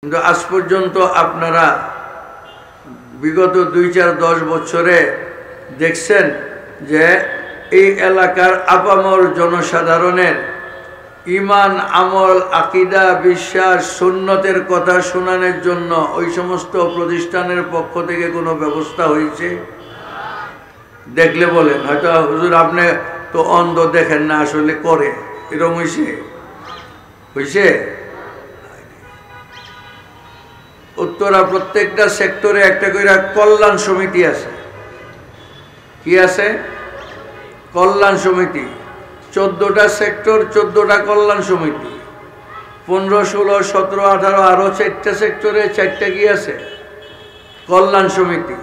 কিন্তু আজ পর্যন্ত আপনারা বিগত 2-4-10 বছরে দেখছেন যে এই এলাকার আপামর জনসাধারণের ঈমান, আমল, আকীদা, বিশ্বাস, সুন্নতের কথা শোনানোর জন্য ওই সমস্ত প্রতিষ্ঠানের পক্ষ থেকে কোনো ব্যবস্থা হয়েছে? দেখলে বলেন, হয়তো হুজুর আপনি তো অন্ধ, দেখেন না, আসলে করে, এরকম হয়েছে? উত্তরা প্রত্যেকটা সেক্টরে একটা করে কল্যাণ সমিতি আছে। কি আছে? কল্যাণ সমিতি। 14টা সেক্টর, 14টা কল্যাণ সমিতি। 15, 16, 17, 18 আরো 4টা সেক্টরে 4টা কি আছে? কল্যাণ সমিতি।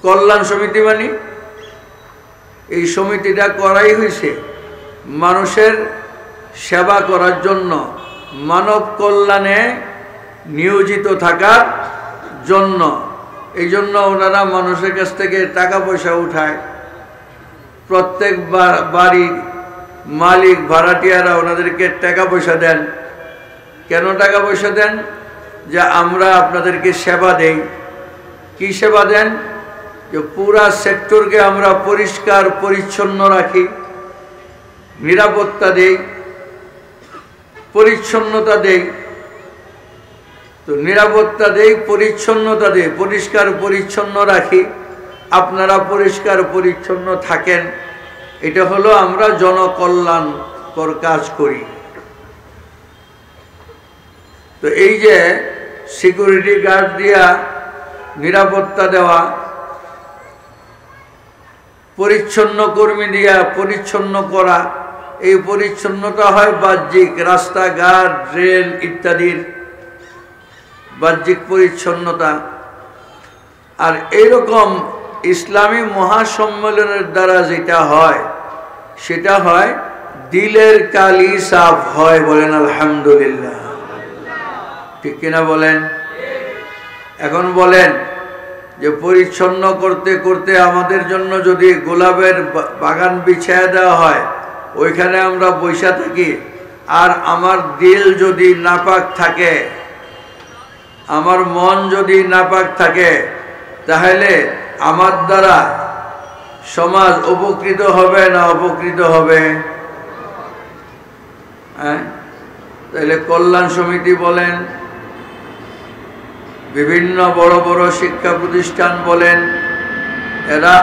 কল্যাণ সমিতি মানে এই সমিতিটা করাই হয়েছে মানুষের সেবা করার জন্য, মানব কল্যাণে নিয়োজিত থাকার জন্য। এই জন্য ওনারা মানুষের কাছ থেকে টাকা পয়সা উঠায়। প্রত্যেক বাড়ির মালিক, ভাড়াটিয়ারা ওনাদেরকে টাকা পয়সা দেন। কেন টাকা পয়সা দেন? যে আমরা আপনাদেরকে সেবা দেই। কি সেবা দেন? যে পুরা সেক্টরকে আমরা পরিষ্কার পরিচ্ছন্ন রাখি, নিরাপত্তা দেই, পরিচ্ছন্নতা দেই। তো নিরাপত্তা দেই, পরিচ্ছন্নতা দেই, পরিষ্কার পরিচ্ছন্ন রাখি, আপনারা পরিষ্কার পরিচ্ছন্ন থাকেন। এটা হলো আমরা জনকল্যাণকর কাজ করি। তো এই যে সিকিউরিটি গার্ড দিয়া নিরাপত্তা দেওয়া, পরিচ্ছন্ন কর্মী দিয়া পরিচ্ছন্ন করা, এই পরিচ্ছন্নতা হয় বাহ্যিক, রাস্তাঘাট, ড্রেন ইত্যাদির বাহ্যিক পরিচ্ছন্নতা। আর এইরকম ইসলামী মহাসম্মেলনের দ্বারা যেটা হয় সেটা হয় দিলের কালি সাফ হয়। বলেন আলহামদুলিল্লাহ। ঠিক কিনা বলেন? এখন বলেন যে পরিচ্ছন্ন করতে করতে আমাদের জন্য যদি গোলাপের বাগান বিছায়া দেওয়া হয়, ওইখানে আমরা বসে থাকি, আর আমার দিল যদি নাপাক থাকে, আমার মন যদি নাপাক থাকে, তাহলে আমার দ্বারা সমাজ উপকৃত হবে না অপকৃত হবে? তাহলে কল্যাণ সমিতি বলেন, বিভিন্ন বড় বড় শিক্ষা প্রতিষ্ঠান বলেন, এরা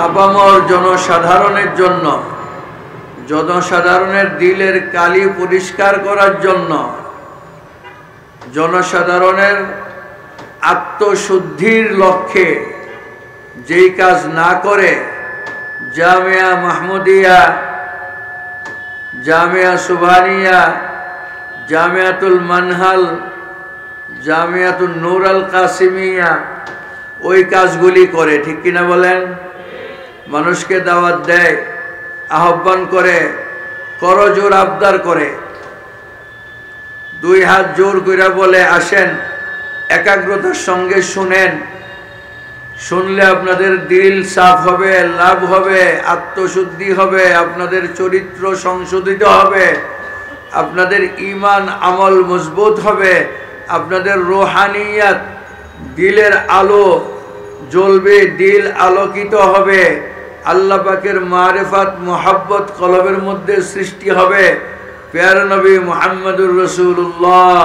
আপামর জনসাধারণের জন্য, জনসাধারণের দিলের কালি পরিষ্কার করার জন্য, জনসাধারণের আত্মশুদ্ধির লক্ষ্যে যেই কাজ না করে জামিয়া মাহমুদিয়া, জামিয়া সুবহানিয়া, জামিয়াতুল মানহাল, জামিয়াতুল নূর আল কাসিমিয়া, ওই কাজগুলি করে। ঠিক কিনা বলেন? মানুষকে দাওয়াত দেয়, আহ্বান করে, করজোর আবদার করে, 2 হাত জোর কইরা বলে আসেন, একাগ্রতার সঙ্গে শুনেন, শুনলে আপনাদের দিল সাফ হবে, লাভ হবে, আত্মশুদ্ধি হবে, আপনাদের চরিত্র সংশোধিত হবে, আপনাদের ঈমান আমল মজবুত হবে, আপনাদের রূহানিয়াত, দিলের আলো জ্বলবে, দিল আলোকিত হবে, আল্লাহ পাকের মারিফাত মুহাব্বত কলবের মধ্যে সৃষ্টি হবে, প্যার নবী মুহাম্মদুর রাসূলুল্লাহ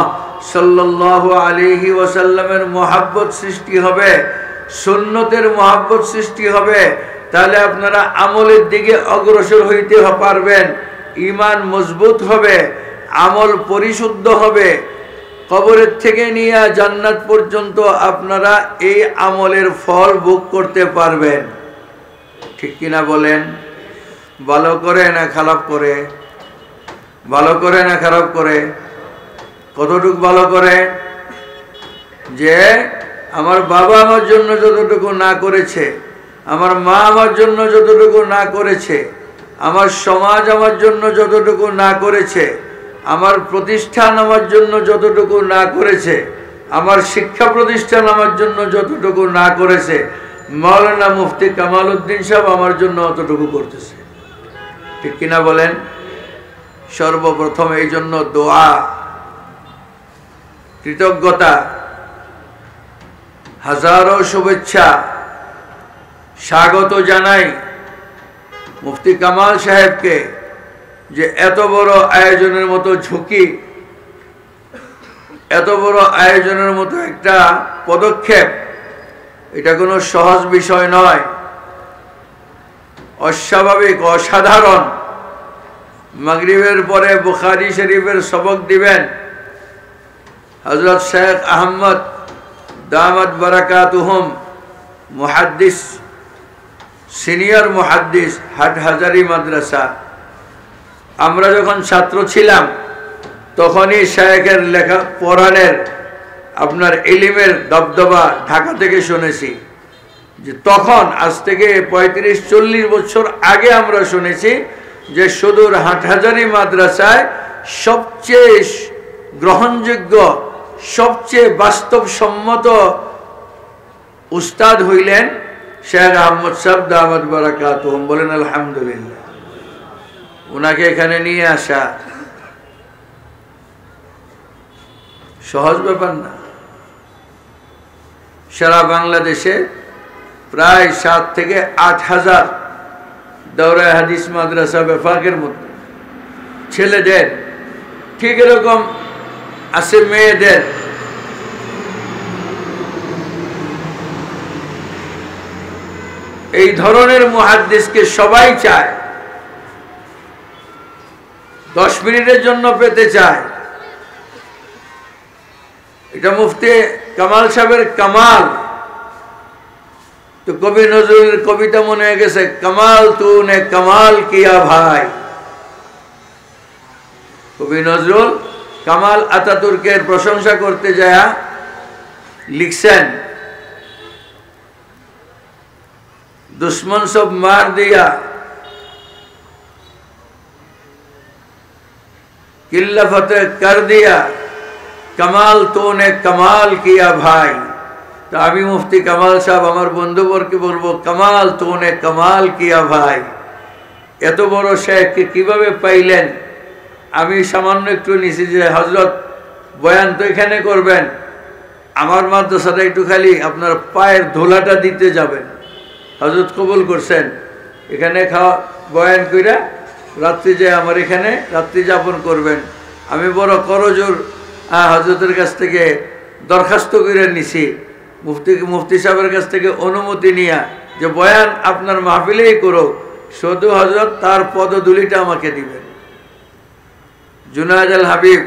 সাল্লাল্লাহু আলাইহি ওয়াসাল্লামের মুহাব্বত সৃষ্টি হবে, সুন্নতের মুহাব্বত সৃষ্টি হবে। তাহলে আপনারা আমলের দিকে অগ্রসর হইতে পারবেন, ঈমান মজবুত হবে, আমল পরিশুদ্ধ হবে, কবরের থেকে নিয়ে জান্নাত পর্যন্ত আপনারা এই আমলের ফল ভোগ করতে পারবেন। ঠিক কিনা বলেন? ভালো করে না খারাপ করে? ভালো করে না খারাপ করে? কতটুকু ভালো করে? যে আমার বাবা আমার জন্য যতটুকু না করেছে, আমার মা আমার জন্য যতটুকু না করেছে, আমার সমাজ আমার জন্য যতটুকু না করেছে, আমার প্রতিষ্ঠান আমার জন্য যতটুকু না করেছে, আমার শিক্ষা প্রতিষ্ঠান আমার জন্য যতটুকু না করেছে, মাওলানা মুফতি কামাল উদ্দিন সাহেব আমার জন্য অতটুকু করতেছে, ঠিক কিনা বলেন? সর্বপ্রথম এই জন্য দোয়া, কৃতজ্ঞতা, হাজারো শুভেচ্ছা, স্বাগত জানাই মুফতি কামাল সাহেবকে, যে এত বড় আয়োজনের মতো ঝুঁকি, এত বড় আয়োজনের মতো একটা পদক্ষেপ, এটা কোনো সহজ বিষয় নয়, অস্বাভাবিক, অসাধারণ। মাগরিবের পরে বুখারী শরীফের সবক দিবেন হযরত শেখ আহমদ দামাত বারাকাতুহুম, মুহাদ্দিস, সিনিয়র মুহাদ্দিস, হাটহাজারী মাদ্রাসা। আমরা যখন ছাত্র ছিলাম তখনই শেখের লেখা পড়ানের আপনার ইলমের দবদবা ঢাকা থেকে শুনেছি, যে তখন আজ থেকে 35-40 বছর আগে আমরা শুনেছি যে সুদূর হাটহাজারী মাদ্রাসায় সবচেয়ে গ্রহণযোগ্য, সবচেয়ে বাস্তবসম্মত উস্তাদ হইলেন শেখ আহমদ সাহেব দামাত বারাকাতুহুম। বলেন আলহামদুলিল্লাহ। ওনাকে এখানে নিয়ে আসা সহজ ব্যাপার না। সারা বাংলাদেশে প্রায় 7 থেকে 8 হাজার দাওরা হাদিস মাদ্রাসা বেফাকের মধ্যে ছেলেদের, ঠিক এরকম আছে মেয়েদের। এই ধরনের মুহাদ্দিসকে সবাই চায়, 10 মিনিটের জন্য পেতে চায়। এটা মুফতি কামাল সাহেবের কামাল। তো কবি নজরুলের কবিতা মনে হয়ে গেছে, কামাল তুনে কামাল কিয়া ভাই। কবি নজরুল কামাল আতাতুর্কের প্রশংসা করতে যায় লিখছেন, দুশ্মন সব মার দিয়া, किल्ला फतेह कर दिया, कमाल तूने कमाल किया भाई। तो अभी मुफ्ती कमाल साहब আমার বন্ধুবর্গকে বলবো, कमाल तूने कमाल किया भाई। এত বড় শেখকে কিভাবে পাইলেন? আমি সামান্য একটু নিছি যে হযরত বয়ান তো এখানে করবেন, আমার মাদ্রাসাটা একটু খালি আপনার পায়ের ধুলাটা দিতে যাবেন। হযরত কবুল করছেন, এখানে খাওয়া বয়ান কইরা রাত্রি যে আমার এখানে রাত্রি যাপন করবেন। আমি বড় করজোর হযরতের কাছ থেকে দরখাস্ত করে নিছি, মুফতি সাহেবের কাছ থেকে অনুমতি নিয়া, যে বয়ান আপনার মাহফিলেই করো, শুধু হযরত তার পদধূলিটা আমাকে দিবেন। জুনায়েদ আল হাবিব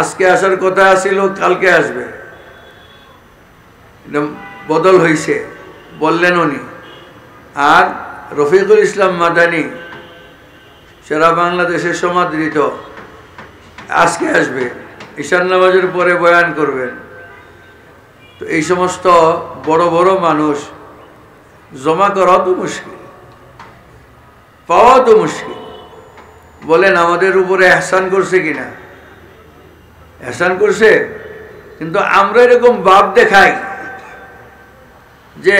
আজকে আসার কথা ছিল, কালকে আসবে, বদল হয়েছে বললেন উনি। আর রফিকুল ইসলাম মাদানী সারা বাংলাদেশের সমাদৃত, আজকে আসবে, ঈশান নামাজের পরে বয়ান করবেন। তো এই সমস্ত বড় বড় মানুষ জমা করা তো মুশকিল, পাওয়া তো মুশকিল। বলেন আমাদের উপরে এহসান করছে কিনা? এহসান করছে, কিন্তু আমরা এরকম ভাব দেখাই যে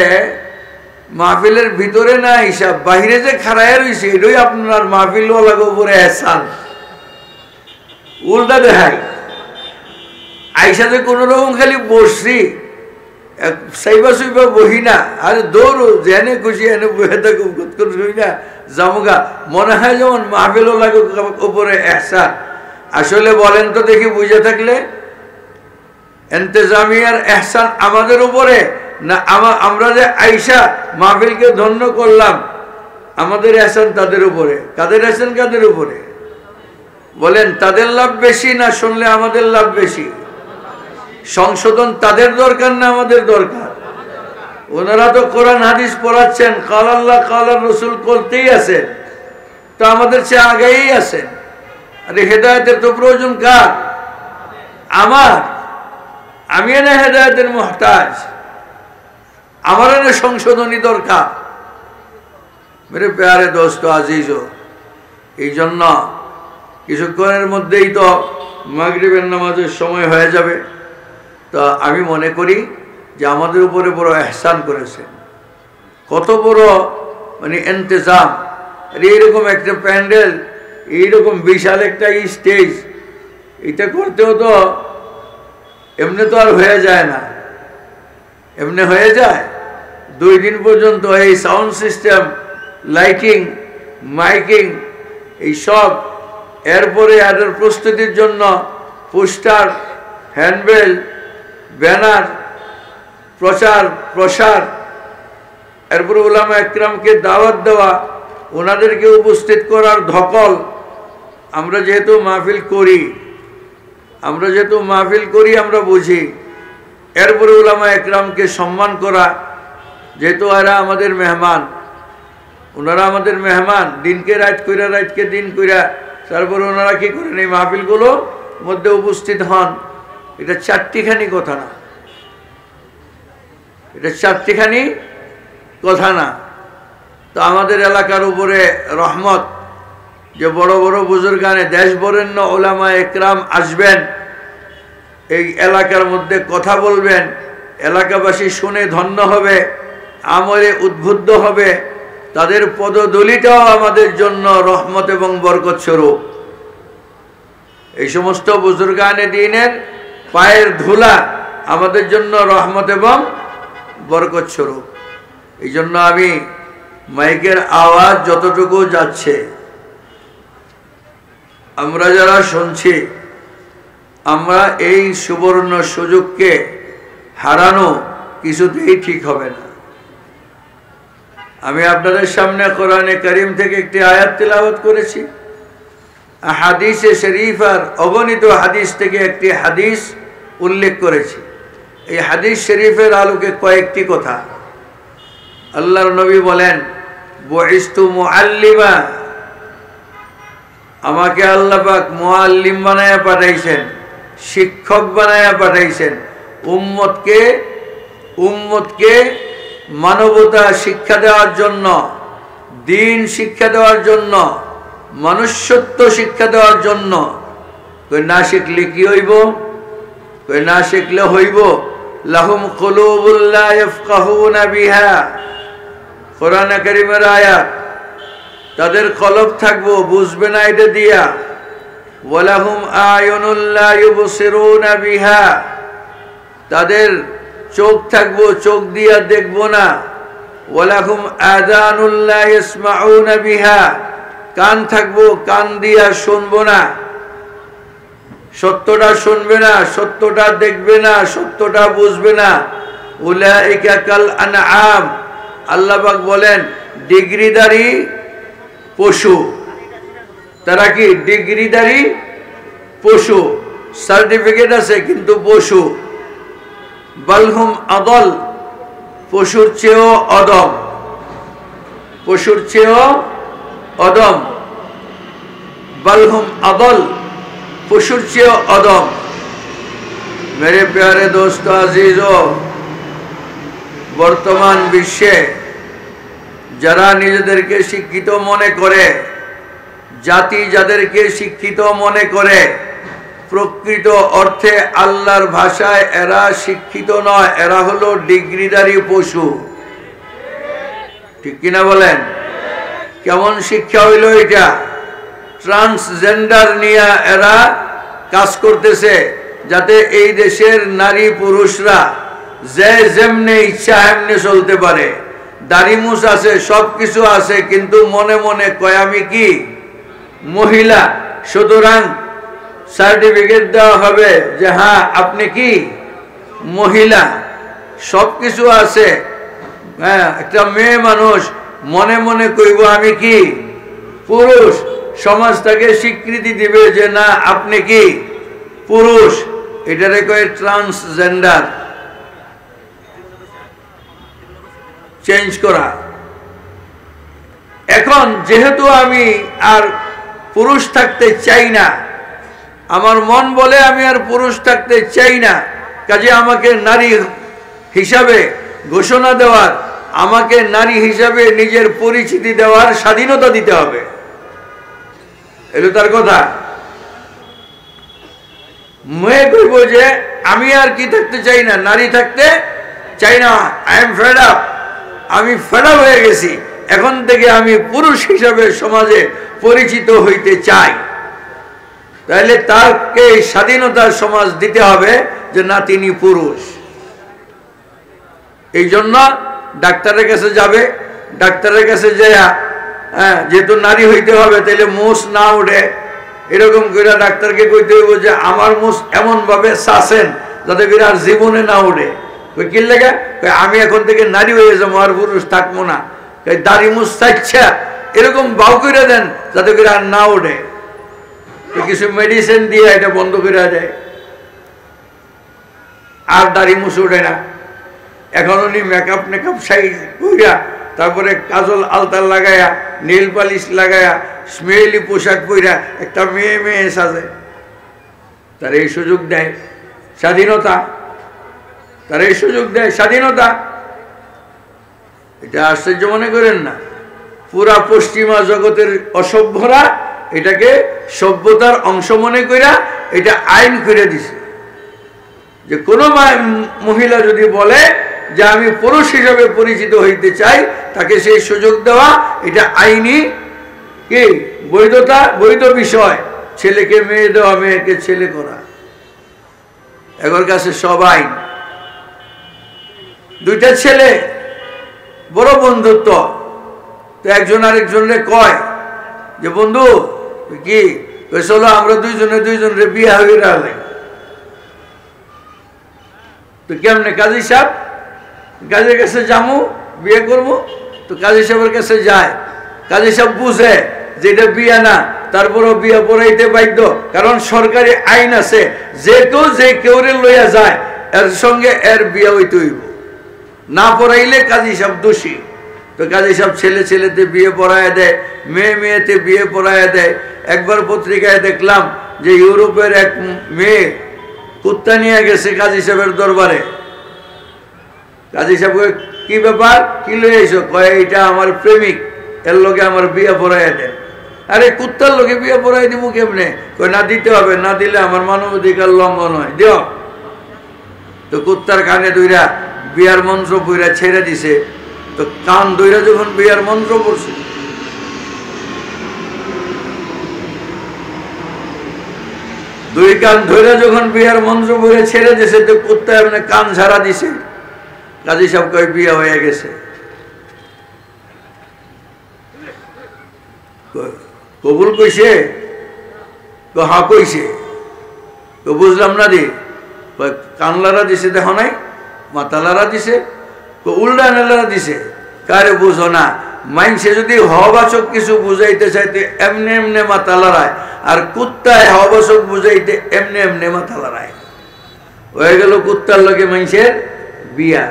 মাহফিলের ভিতরে না হিসাব, বাহিরে যে খাড়ায় রয়েছে এটাই আপনার মাহফিল ওয়ালার উপরে এহসান। উল্টা দেখাই, আইসাতে কোন রকম খালি বসছি, সাইবা সুইবা বহি না, আরে দৌড় জেনে খুশি এনে বহে থাকো না জামুগা, মনে হয় যেমন মাহফিল ওয়ালার উপরে এহসান। আসলে বলেন তো দেখি, বুঝে থাকলে ইন্তেজামিয়ার এহসান আমাদের উপরে না আমরা যে আইসা মাহফিলকে ধন্য করলাম, আমাদের এহসান তাদের উপরে? কাদের এহসান কাদের উপরে? বলেন তাদের লাভ বেশি না শুনলে আমাদের লাভ বেশি? সংশোধন তাদের দরকার না আমাদের দরকার? ওনারা তো কোরআন হাদিস পড়াচ্ছেন, কাল আল্লাহ কাল রসুল করতেই আছেন, তো আমাদের চেয়ে আগেই আছেন। আরে হেদায়েতের তো প্রয়োজন কার? আমার। আমি না হেদায়েতের মুহতাজ, আমার না সংশোধনী দরকার। মেরে প্যারে দোস্ত আজিজ, এই জন্য কিছুক্ষণের মধ্যেই তো মাগরিবের নামাজের সময় হয়ে যাবে। তো আমি মনে করি যে আমাদের উপরে বড় এহসান করেছেন কত বড় মানে ইন্তজাম। আর এইরকম একটা প্যান্ডেল, এইরকম বিশাল একটা স্টেজ, এটা করতেও তো এমনি তো আর হয়ে যায় না। এমনি হয়ে যায়? 2 দিন পর্যন্ত এই সাউন্ড সিস্টেম, লাইটিং, মাইকিং, এই সব, এরপরে এদের প্রস্তুতির জন্য পোস্টার, হ্যান্ডবেল, ব্যানার, প্রচার প্রসার, এরপরে উলামা একরামকে দাওয়াত দেওয়া, ওনাদেরকে উপস্থিত করার ধকল। আমরা যেহেতু মাহফিল করি আমরা বুঝি। এরপরে উলামা একরামকে সম্মান করা, যেহেতু এরা আমাদের মেহমান, ওনারা আমাদের মেহমান, দিনকে রাত কইরা, রাতকে দিন কইরা, তারপরে ওনারা কি করেন এই মাহফিলগুলো মধ্যে উপস্থিত হন। এটা 4টিখানি কথা না, এটা 4টিখানি কথা না। তো আমাদের এলাকার উপরে রহমত, যে বড় বড় বুজুর্গানে দেশ বরেণ্য ওলামা একরাম আসবেন, এই এলাকার মধ্যে কথা বলবেন, এলাকাবাসী শুনে ধন্য হবে, আমলে উদ্বুদ্ধ হবে, তাদের পদধূলিটাও আমাদের জন্য রহমত এবং বরকত স্বরূপ। এই সমস্ত বুজুর্গানে দ্বীনের পায়ের ধুলা আমাদের জন্য রহমত এবং বরকত স্বরূপ। এই জন্য আমি মাইকের আওয়াজ যতটুকু যাচ্ছে, আমরা যারা শুনছি, আমরা এই সুবর্ণ সুযোগকে হারানো কিছুতেই ঠিক হবে না। আমি আপনাদের সামনে কোরআনে কারীম থেকে একটি আয়াত তিলাওয়াত করেছি, হাদিসে শরীফার অগণিত হাদিস থেকে একটি হাদিস উল্লেখ করেছি। এই হাদিস শরীফের আলোকে কয়েকটি কথা। আল্লাহর নবী বলেন, বুইস্তু মুআল্লিমা, আমাকে আল্লাহ পাক মুআল্লিম বানায়া পাঠাইছেন, শিক্ষক বানায়া পাঠাইছেন। উম্মতকে মানবতা শিক্ষা দেওয়ার জন্য, দ্বীন শিক্ষা দেওয়ার জন্য, মনুষ্যত্ব শিক্ষা দেওয়ার জন্য। কই না শিখলে কি হইব? কই না শিখলে হইব লাহুম কুলুবুল লা ইয়াফকাহুনা বিহা, কোরআনে কারীমের আয়াত। তাদের কলব থাকবো, বুঝবে না এটা দিয়া। ওয়ালাহুম আয়ুনুল লা ইউবসিরুনা বিহা, তাদের চোখ থাকবো, চোখ দিয়া দেখবো না। ওয়ালাহুম আযানুল লা ইয়াসমাউনা বিহা, কান থাকবো, কান দিয়া শুনবো না, সত্যটা শুনবে না, সত্যটা দেখবে না, সত্যটা বুঝবে না। উলাইকা কাল আনআম, আল্লাহ পাক বলেন ডিগ্রিধারী পশু। তারা কি? ডিগ্রিধারী পশু, সার্টিফিকেট আছে কিন্তু পশু। বালহুম আদল, পশুর চেয়েও অদম, পশুর চেয়েও অদম। বালহুম আদল, পশুর চেয়েও অদম। মেরে প্যারে দোস্ত আজিজো, বর্তমান বিশ্বে যারা নিজেদেরকে শিক্ষিত মনে করে, জাতি যাদেরকে শিক্ষিত মনে করে, প্রকৃত অর্থে আল্লাহর ভাষায় এরা শিক্ষিত নয়, এরা হলো ডিগ্রিধারী পশু। ঠিক কিনা বলেন? কেমন শিক্ষা হইল এটা? ট্রান্সজেন্ডার নিয়ে এরা কাজ করতেছে, যাতে এই দেশের নারী পুরুষরা যে যেমনে ইচ্ছা এমনি চলতে পারে। দাড়িমুছ আছে, সবকিছু আছে, কিন্তু মনে মনে কয় আমি কি মহিলা। সুতরাং সার্টিফিকেট দেওয়া হবে যে হ্যাঁ আপনি কি মহিলা। সবকিছু আছে, হ্যাঁ। একটা মেয়ে মানুষ মনে মনে কইব আমি কি পুরুষ, সমাজ তাকে স্বীকৃতি দিবে যে না আপনি কি পুরুষ। এটারে কয় ট্রান্সজেন্ডার, চেঞ্জ করা। এখন যেহেতু আমি আর পুরুষ থাকতে চাই না, আমার মন বলে আমি আর পুরুষ থাকতে চাই না, কাজে আমাকে নারী হিসাবে ঘোষণা দেওয়ার, আমাকে নারী হিসাবে নিজের পরিচিতি দেওয়ার স্বাধীনতা দিতে হবে। এটা তার কথা। মেয়ে কইব যে আমি আর কি থাকতে চাই না, নারী থাকতে চাই না, আই এম ফেড আপ, আমি ফেডা হয়ে গেছি, এখন থেকে আমি পুরুষ হিসাবে সমাজে পরিচিত হইতে চাই, তাহলে তাকে স্বাধীনতার সমাজ দিতে হবে যে না তিনি পুরুষ। এই জন্য ডাক্তারের কাছে যাবে, ডাক্তারের কাছে যায় যেহেতু নারী হইতে হবে তাহলে মোষ না উঠে, এরকম করে ডাক্তারকে কইতে হইব যে আমার মোষ এমন ভাবে শাসেন যাতে করে আর জীবনে না উঠে। কি লেগে আমি এখন থেকে নারী হয়ে যাবো আর পুরুষ থাকবো না, দাড়ি মুছ চাইছা এরকম বাউ করে দেন যাতে করে আর না ওঠে। কিছু মেডিসিন দিয়ে এটা বন্ধ করে দেয়, আর দাড়ি মুছ ওঠে না। এখন উনি মেকআপ মেকআপ সাইজ কইরা, তারপরে কাজল আলতা লাগায়া, নীল পালিশ লাগায়া, স্মেলি পোশাক পইরা একটা মেয়ে মেয়ে সাজে। তার এই সুযোগ দেয় স্বাধীনতা, তার এই সুযোগ দেয় স্বাধীনতা। এটা আশ্চর্য মনে করেন না, পুরা পশ্চিমা জগতের অসভ্যরা এটাকে সভ্যতার অংশ মনে কইরা এটা আইন করে দিছে যে কোনো মহিলা যদি বলে যে আমি পুরুষ হিসাবে পরিচিত হইতে চাই, তাকে সেই সুযোগ দেওয়া, এটা আইনি কি বৈধতা, বৈধ বিষয়। ছেলেকে মেয়ে দেওয়া, মেয়েকে ছেলে করা, এগোর কাছে সব আইন। দুইটা ছেলে বড় বন্ধুত্ব, তো একজন আরেকজনরে কয় যে বন্ধু কি চলো আমরা দুইজনের বিয়ে হয়ে গেলে। তো কেমনে? কাজী সাহেব, কাজীর কাছে যাবো বিয়ে করবো, তো কাজী সাহেবের কাছে যায়। কাজী সাহেব বুঝে যে এটা বিয়ে না, তারপরও বিয়ে পড়াইতে বাধ্য, কারণ সরকারি আইন আছে যে কেউ যে কেউরে লইয়া যায় এর সঙ্গে এর বিয়ে হইতে হইব, না পড়াইলে কাজী সাহেব দোষী। তো কাজী সাহেব ছেলে ছেলেতে বিয়ে পড়ায় দেয়, মেয়ে মেয়েতে বিয়ে পড়ায় দেয়। একবার পত্রিকায় দেখলাম যে ইউরোপের এক মেয়ে কুত্তা নিয়ে গেছে কাজী সাহেবের দরবারে। কাজী সাহেব কি ব্যাপার, কি লয়ে এসো? কয় এটা আমার প্রেমিক, এর লোকে আমার বিয়ে পড়াইয়া দেন। আরে কুত্তার লোকে বিয়ে পড়াই দিব কেমনে? কয় না দিতে হবে, না দিলে আমার মানবাধিকার লঙ্ঘন হয়, দিও। তো কুত্তার কানে দইরা বিয়ার মন্ত্র বইরা ছেড়ে দিছে। তো কান দইরা যখন বিয়ার মন্ত্র পড়ছে, দুই কান ধরে যখন বিয়ার মন্ত্র বইরা ছেড়ে দিছে, তো কুত্তা এমনি কান ঝাড়া দিছে। কাজী সাহেব কয় বিয়া হয়ে গেছে। কবুল কইছে? হা কইছে। তো বুঝলাম না দি, কানলারা দিছে দেখো নাই, মাতালারা দিছে, উল্টা নেলারা দিছে। কারে বুঝো না? মাইনসে যদি হবাচক কিছু বুঝাইতে চাইতে এমনি এমনি মাথা লড়ায়, আর কুত্তায় হবাচক বুঝাইতে এমনি এমনি মাথা লড়ায়। হয়ে গেল কুত্তার লোকে মাইনসের বিয়া।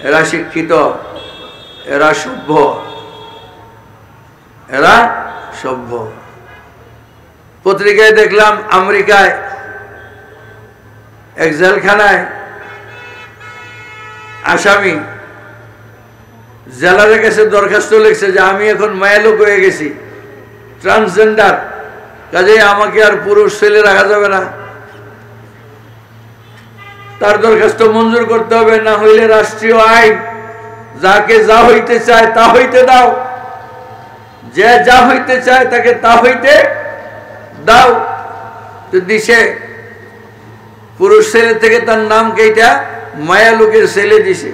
এরা শিক্ষিত, এরা সভ্য, এরা সভ্য। পত্রিকায় দেখলাম আমেরিকায় এক জেলখানায় আসামি জেলারের কাছে দরখাস্ত লিখছে যে আমি এখন মায়ালোক হয়ে গেছি, ট্রান্সজেন্ডার, কাজেই আমাকে আর পুরুষ ছেলে রাখা যাবে না। তার দরখাস্ত মঞ্জুর করতে হবে, না হইলে রাষ্ট্রীয় আইন, যাকে যা হইতে চায় তা হইতে দাও, যে যা হইতে চায় তাকে তা হইতে দাও। তো দিছে, পুরুষ ছেলে থেকে তার নাম কেইটা মায়ালোকের ছেলে দিছে।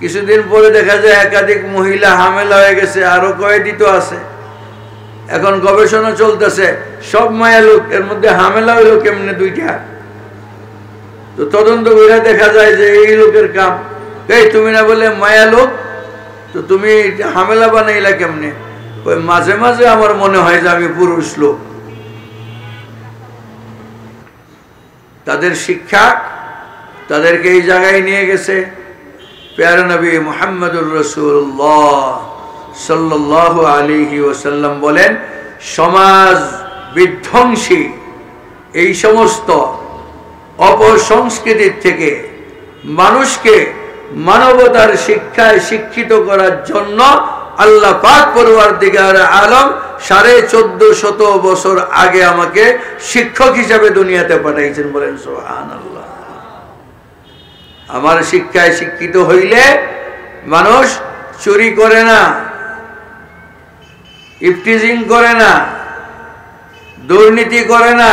কিছুদিন পরে দেখা যায় একাধিক মহিলা হামেলা হয়ে গেছে, আরো কয়েকটি তো আছে। এখন গবেষণা চলতেছে সব মায়ালোক, এর মধ্যে হামেলা হইল কেমনে দুইটা। তো তদন্ত করে দেখা যায় যে এই লোকের কাম। এই তুমি না বলে মায়ালোক, তো তুমি হামেলা বানাইলা কেমনে? ওই মাঝে মাঝে আমার মনে হয় যে আমি পুরুষ লোক। তাদের শিক্ষা তাদেরকে এই জায়গায় নিয়ে গেছে। প্যারা নবী মুহাম্মদুর রাসূলুল্লাহ সাল্লাল্লাহু আলাইহি ওয়াসাল্লাম বলেন, সমাজ বিধ্বংসী এই সমস্ত অপসংস্কৃতির থেকে মানুষকে মানবতার শিক্ষায় শিক্ষিত করার জন্য আল্লাহ পাক পরওয়ারদিগার আলম 1450 বছর আগে আমাকে শিক্ষক হিসাবে দুনিয়াতে পাঠাইছেন। বলেন সুবহানাল্লাহ। আমার শিক্ষায় শিক্ষিত হইলে মানুষ চুরি করে না, ইফটিজিং করে না, দুর্নীতি করে না,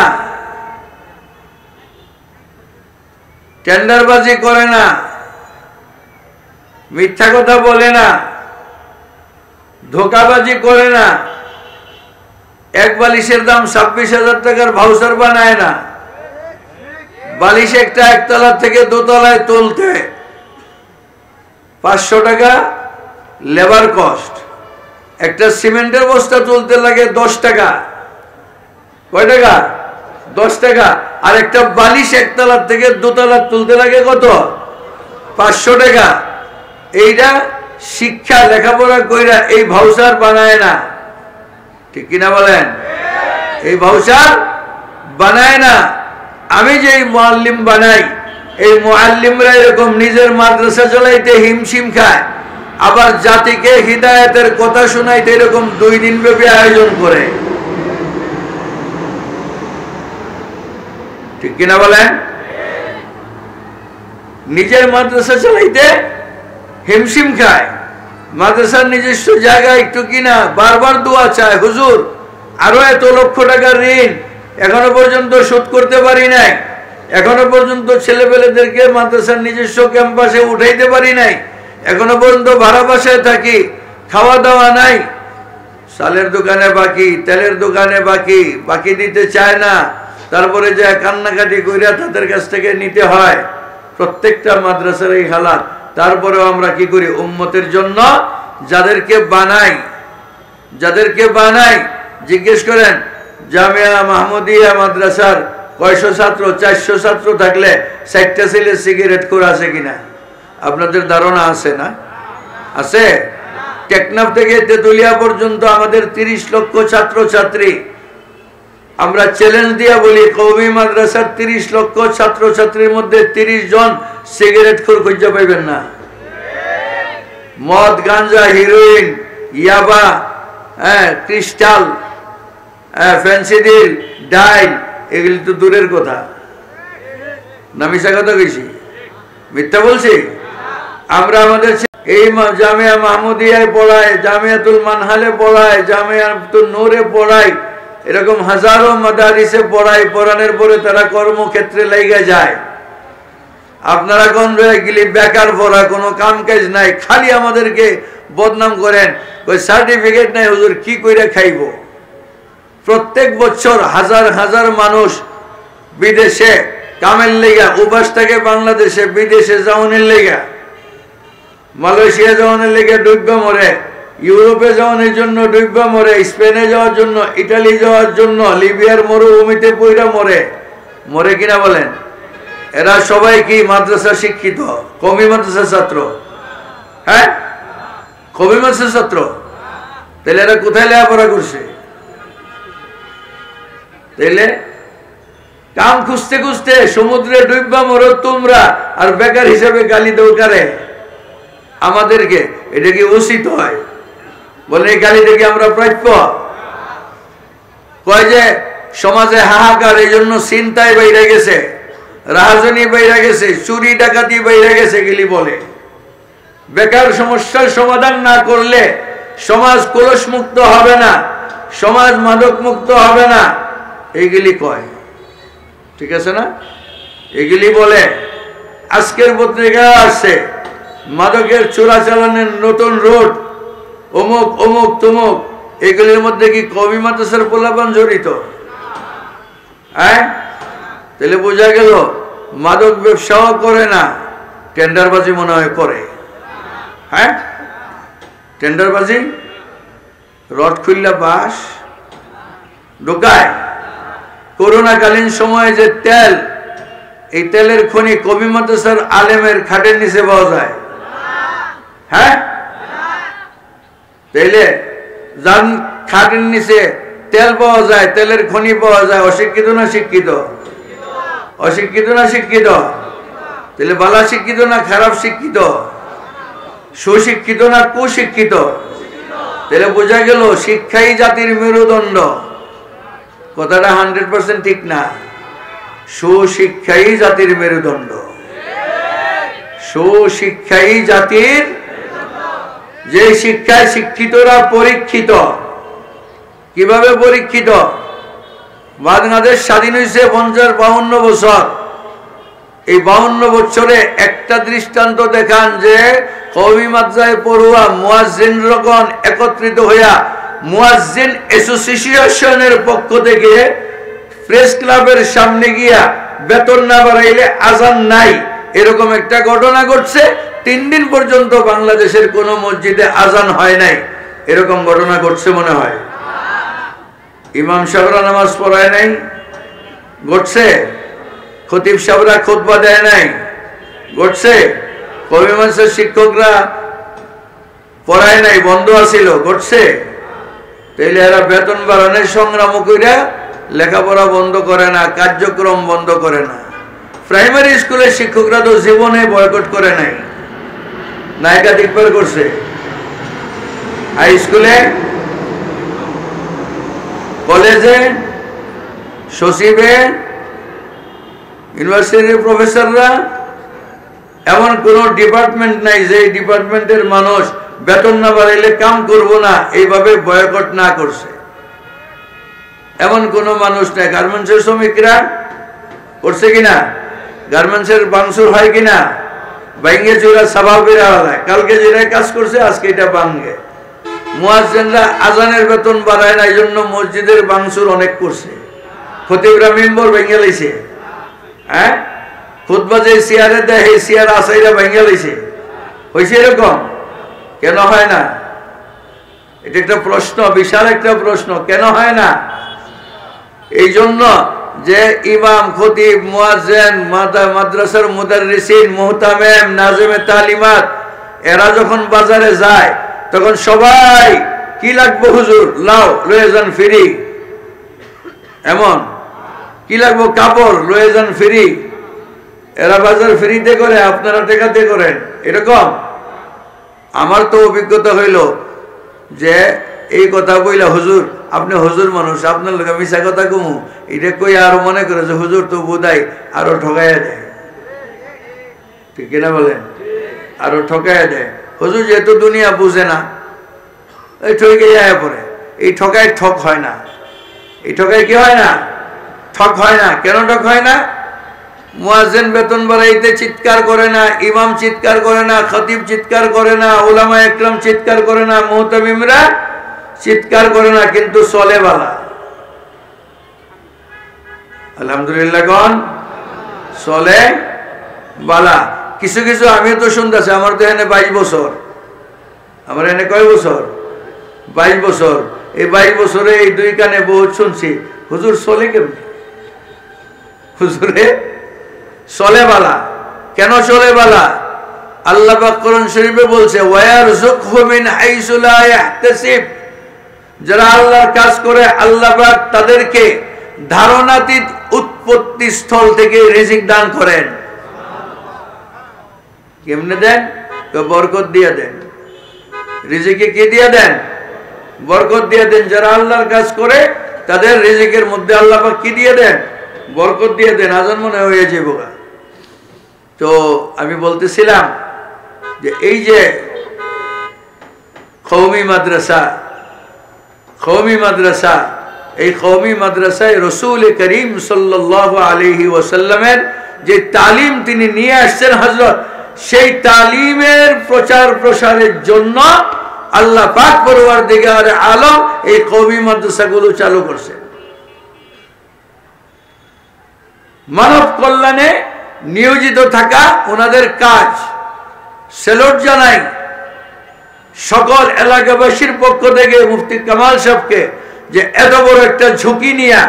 টেন্ডারবাজি করে না, মিথ্যা কথা বলে না, ধোঁকাবাজি করে না, এক বালিশের দাম 26,000 টাকার ভাউচার বানায় না, বালিশ একটা একতলা থেকে দোতলায় তুলতে 500 টাকা লেবার কস্ট, একটা সিমেন্টের বস্তা তুলতে লাগে 10 টাকা। কয় টাকা? 10 টাকা। আর একটা বালিশ একতলা থেকে দোতলা তুলতে লাগে কত? 500 টাকা। এইটা শিক্ষা লেখাপড়া কইরা এই ভাউচার বানায় না, ঠিক কিনা বলেন? এই ভাউচার বানায় না। আমি যে মুআল্লিম বানাই, এই মুআল্লিমরা এরকম নিজের মাদ্রাসা চালাইতে হিমশিম খায়, আবার জাতিকে হিদায়াতের কথা শোনাইতে এরকম 2 দিন ব্যাপী আয়োজন করে, ঠিক কিনা বলেন? নিজের মাদ্রাসা চালাইতে হিমশিম খায়, মাদ্রাসার নিজস্ব জায়গা একটু কিনা বারবার দোয়া চায়, হুজুর আরো এত লক্ষ টাকার ঋণ এখনো পর্যন্ত শোধ করতে পারি নাই, এখনো পর্যন্ত ছেলেপেলেদেরকে মাদ্রাসার নিজস্ব ক্যাম্পাসে উঠাইতে পারি নাই, এখনো পর্যন্ত ভাড়া বাসায় থাকি, খাওয়া দাওয়া নাই, চালের দোকানে বাকি, তেলের দোকানে বাকি, বাকি দিতে চায় না, তারপরে যে কান্নাকাটি কইরা তাদের কাছ থেকে নিতে হয়। প্রত্যেকটা মাদ্রাসার এই হালাত। তারপরেও আমরা কি করি? উম্মতের জন্য যাদেরকে বানাই, জিজ্ঞেস করেন জামিয়া মাহমুদিয়া মাদ্রাসার কয়শো ছাত্র? 400 ছাত্র থাকলে 60টা ছেলে সিগারেট করে আছে কিনা আপনাদের ধারণা আছে? না আছে? টেকনাফ থেকে তেতুলিয়া পর্যন্ত আমাদের 30 লক্ষ ছাত্র ছাত্রী। আমরা চ্যালেঞ্জ দিয়া বলি, কওমি মাদ্রাসার 30 লক্ষ ছাত্র ছাত্রীর মধ্যে 30 জন সিগারেট খোর খুঁজে পাইবেন না। মদ, গাঞ্জা, হিরোইন, ইয়াবা, ক্রিস্টাল, ফেন্সিডিল, ডাইল, এগুলি তো দূরের কথা। না মিশা কথা কইছি? মিথ্যা বলছি? আমরা আমাদের এই জামিয়া মাহমুদিয়ায় পড়ায়, জামিয়াতুল মানহালে পড়ায়, জামিয়াতুল নূরে পড়ায়, এরকম হাজারো মাদারিসে পড়ায়, পড়ানোর পরে তারা কর্মক্ষেত্রে লেগে যায়। আপনারা কোন গেলি বেকার পড়া, কোনো কাম কাজ নাই, খালি আমাদেরকে বদনাম করেন, ওই সার্টিফিকেট নাই, হুজুর কি কইরা খাইব? প্রত্যেক বছর হাজার হাজার মানুষ বিদেশে কামের লেগা উপাস থাকে, বাংলাদেশে বিদেশে যাওয়ানোর লেগা, মালয়েশিয়া যাওয়ানোর লেগে ডুববা মরে, ইউরোপে যাওয়ানোর জন্য ডুববা মরে, স্পেনে যাওয়ার জন্য, ইটালি যাওয়ার জন্য, লিবিয়ার মরুভূমিতে পইরা মরে কিনা বলেন? এরা সবাই কি মাদ্রাসা শিক্ষিত? কওমি মাদ্রাসার ছাত্র? হ্যাঁ, কওমি মাদ্রাসার ছাত্র। তাহলে এরা কোথায় লেখাপড়া করছে? তাইলে কাম খুঁজতে খুঁজতে সমুদ্রে ডুববা মরো তোমরা, আর বেকার হিসাবে গালি দেও কারে? আমাদেরকে। এটা কি উচিত হয়? বলে এই গালি দেখি আমরা প্রাপ্য? কয় যে সমাজে হাহাকার, এই জন্য চিন্তায় বাইরে গেছে, রাহাজানি বাইরে গেছে, চুরি ডাকাতি বাইরে গেছে গেলি বলে। বেকার সমস্যার সমাধান না করলে সমাজ কলস মুক্ত হবে না, সমাজ মাদক মুক্ত হবে না, এইগুলি কয়। ঠিক আছে না? এগুলি বলে। আজকের পত্রিকা আসছে মাদকের চোরাচালানের নতুন রোড, অমুক অমুক তমুক, এগুলির মধ্যে কি কওমি মাদ্রাসার পোলাপান জড়িত? হ্যাঁ, তাহলে বোঝা গেল মাদক ব্যবসাও করে না, টেন্ডারবাজি মনে হয় করে। হ্যাঁ, টেন্ডারবাজি, রড খুললা বাস ঢোকায়। করোনাকালীন সময়ে যে তেল, এই তেলের খনি কওমি মাদ্রাসার আলেমের খাটের নিচে পাওয়া যায়। হ্যাঁ, তাইলে যান খাটের নিচে তেল পাওয়া যায়, তেলের খনি পাওয়া যায়, অশিক্ষিত না শিক্ষিত? অশিক্ষিত না শিক্ষিত? তাহলে ভালো শিক্ষিত না খারাপ শিক্ষিত? সুশিক্ষিত না কুশিক্ষিত? তাহলে বোঝা গেল শিক্ষাই জাতির মেরুদণ্ড। কথাটা 100% ঠিক না। সুশিক্ষাই জাতির মেরুদণ্ড। সুশিক্ষাই জাতির, যে শিক্ষায় শিক্ষিতরা পরীক্ষিত। কিভাবে পরীক্ষিত? বাংলাদেশ স্বাধীন হয়েছে 50-52 বছর। এই 52 বছরে একটা দৃষ্টান্ত দেখান যে কওমি মাদ্রাসায় পড়ুয়া মুয়াজ্জিনগণ একত্রিত হইয়া মুয়াজ্জিন অ্যাসোসিয়েশনের পক্ষ থেকে প্রেস ক্লাবের সামনে গিয়া বেতন না বাড়াইলে আজান নাই, এরকম একটা ঘটনা ঘটছে। 3 দিন পর্যন্ত বাংলাদেশের কোন মসজিদে আজান হয় নাই, এরকম ঘটনা ঘটছে মনে হয়। ইমাম সাহেবরা নামাজ পড়ায় নাই, ঘটছে। খতিব সাহেবরা খুতবা দেয় নাই, ঘটছে। কওমি মাদ্রাসার শিক্ষকরা পড়ায় নাই, বন্ধ আছিল, ঘটছে। তাইলে এরা বেতন বাড়ানোর সংগ্রাম কইরা লেখাপড়া বন্ধ করে না, কার্যক্রম বন্ধ করে না। প্রাইমারি স্কুলের শিক্ষকরা তো জীবনে বয়কট করে নাই, নায়িকা দিকবার করছে। হাই স্কুলে, কলেজে, সচিবে, ইউনিভার্সিটির প্রফেসররা, এমন কোন ডিপার্টমেন্ট নাই যে ডিপার্টমেন্টের মানুষ বেতন না বাড়াইলে কাম করব না এইভাবে বয়কট না করছে, এমন কোন মানুষ নাই। গার্মেন্টসের শ্রমিকরা করছে কিনা? গার্মেন্টসের বাংসুর হয় কিনা? ভাঙ্গে চুরা স্বভাবের আলাদা, কালকে যেটা কাজ করছে আজকে এটা ভাঙ্গে। মুয়াজ্জিনরা আজানের বেতন বাড়ায় না, এই জন্য মসজিদের বাংসুর অনেক করছে। খতিবরা মিম্বর ভেঙে লাইছে, হ্যাঁ, খুতবা যে চেয়ারে দেয় সেই চেয়ার আসাইরা ভেঙে লাইছে। হয়েছে এরকম? কেন হয় না? এটা একটা প্রশ্ন, বিশাল একটা প্রশ্ন, কেন হয় না? এই জন্য যে ইমাম, খতিব, মুয়াজ্জিন, মাদ্রাসার মুদাররিসিন, মুহতামিম, নাজিমে তালিমাত এরা যখন বাজারে যায় তখন সবাই কি লাগবে হুজুর, লাও লয়ে যান ফ্রি, এমন কি লাগবে কাপড় লয়ে যান ফ্রি। এরা বাজার ফ্রিতে করে, আপনারা টেকাতে করেন, এরকম। আমার তো অভিজ্ঞতা হইল যে এই কথা কইলা, হুজুর আপনি হুজুর মানুষ, আপনার লোক মিশা কথা কমু, এটা কই আরো মনে করে যে হুজুর তো বোধাই আরো ঠকাইয়া দেয়, ঠিক কিনা বলেন? আরো ঠকাইয়া দেয়। হুজুর যেহেতু দুনিয়া বুঝে না, এই ঠকে যায় পরে। এই ঠকায় ঠক হয় না, এই ঠকায় কি হয় না? ঠক হয় না। কেন ঠক হয় না? মুয়াজ্জিন বেতন বাড়াইতে চিৎকার করে না, ইমাম চিৎকার করে না, খতিব চিৎকার করে না, উলামা ইকরাম চিৎকার করে না, মুহতামিমরা চিৎকার করে না, কিন্তু চলে বালা। আলহামদুলিল্লাহ কোন চলে বালা। কিছু কিছু আমি তো শুনতেছি, আমার তো এখানে 22 বছর, আমার এখানে কয় বছর? 22 বছর। এই 22 বছরে এই 2 কানে বহুত শুনছি, হুজুর চলে কেমনি? হুজুরে চলে বালা। কেন চলে বালা? আল্লাহ পাক কোরআন শরীফে বলছে, ওয়ায়ারযুকহু মিন হাইসু লা ইয়াহতাসিব। যারা আল্লাহর কাজ করে আল্লাহ পাক তাদেরকে ধারণাতীত উৎপত্তি স্থল থেকে রিজিক দান করেন। কেমনে দেন? বরকত দিয়ে দেন। রিজিকে কি দিয়ে দেন? বরকত দিয়ে দেন। যারা আল্লাহর কাজ করে তাদের রিজিকের মধ্যে আল্লাহ পাক কি দিয়ে দেন? বরকত দিয়ে দেন। আজান মনে হয়ে যাবে। তো আমি বলতেছিলাম যে এই যে কওমি মাদ্রাসা, এই কওমি মাদ্রাসায় রাসূল করিম সাল্লাল্লাহু আলাইহি ওয়াসাল্লামের যে তালিম তিনি নিয়ে আসছেন হযরত, সেই তালিমের প্রচার প্রসারের জন্য আল্লাহ পাক পরওয়ারদিগার আলম এই কওমি মাদ্রাসাগুলো চালু করছেন। মানব কল্যাণে নিয়োজিত থাকা ওনাদের কাজ। সেলুট জানাই সকল এলাকাবাসীর পক্ষ থেকে মুফতি কামাল সাহেবকে, যে এত বড় একটা ঝুঁকি নিয়ে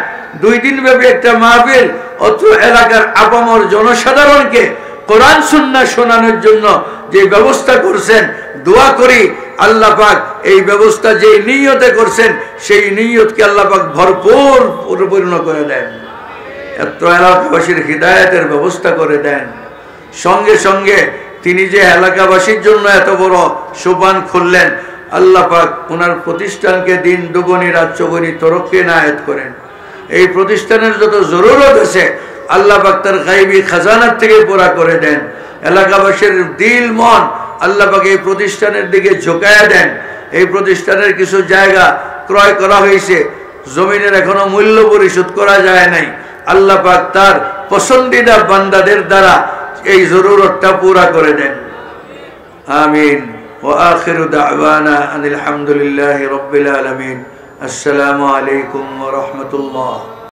2 দিন ব্যাপী একটা মাহফিল অত্র এলাকার আপামর জনসাধারণকে কোরআন সুন্নাহ শোনানোর জন্য যে ব্যবস্থা করছেন। দোয়া করি আল্লাহ পাক এই ব্যবস্থা যে নিয়তে করছেন সেই নিয়তকে আল্লাহ পাক ভরপুর পরিপূর্ণ করে দেন, এত এলাকাবাসীর হিদায়াতের ব্যবস্থা করে দেন। সঙ্গে সঙ্গে তিনি যে এলাকাবাসীর জন্য এত বড় সোপান খুললেন, আল্লাহ পাক ওনার প্রতিষ্ঠানকে দিন দুগুনি রাত চৌগুনি তরক্কি নায়াত করেন। এই প্রতিষ্ঠানের যত জরুরত আছে আল্লাহ পাক তার গায়বী খাজানার থেকে পুরা করে দেন। এলাকাবাসীর দিল মন আল্লাহ পাক এই প্রতিষ্ঠানের দিকে ঝোঁকায়া দেন। এই প্রতিষ্ঠানের কিছু জায়গা ক্রয় করা হয়েছে, জমিনের এখনো মূল্য পরিশোধ করা যায় নাই। আল্লাহ পাক তার পছন্দিদা বান্দাদের দ্বারা এই জরুরতটা পুরা করে দেন। আমিন। ওয়া আখিরু দাওয়ানা আনিল হামদুলিল্লাহি রাব্বিল আলামিন। আসসালামু আলাইকুম ওয়া রাহমাতুল্লাহ।